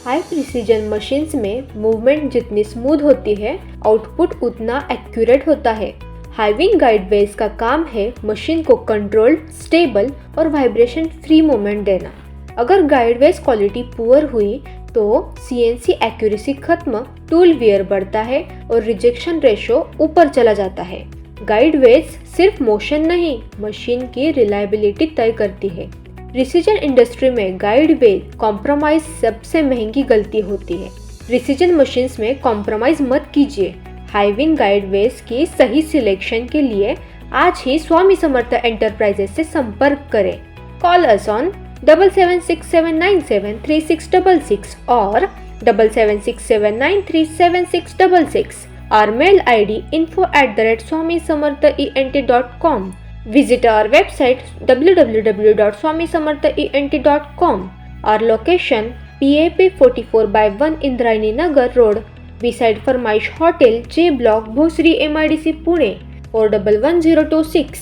High precision machines में movement जितनी smooth होती है, आउटपुट उतना एक्यूरेट होता है। हाइविन गाइड वेज का काम है मशीन को कंट्रोल्ड, स्टेबल और वाइब्रेशन फ्री मूवमेंट देना। अगर गाइड वेज क्वालिटी पुअर हुई तो CNC एक्यूरेसी खत्म, टूल वियर बढ़ता है और रिजेक्शन रेशो ऊपर चला जाता है। गाइड वेज सिर्फ मोशन नहीं, मशीन की रिलायबिलिटी तय करती है। प्रिसीजन इंडस्ट्री में गाइड वेज कॉम्प्रोमाइज सबसे महंगी गलती होती है। प्रिसीजन मशीन्स में कॉम्प्रोमाइज मत कीजिए। हाइविन गाइड वेज की सही सिलेक्शन के लिए आज ही स्वामी समर्थ एंटरप्राइजेस से संपर्क करें। कॉल अस ऑन 7767973666 और 7767937666. Our mail ID info@swamisamarthent.com. Visit our website www.swamisamarthent.com. Our location PAP 44/1 Indrayani Nagar Road, beside Farmaish Hotel, J Block, Bhosari, MIDC, Pune 411026.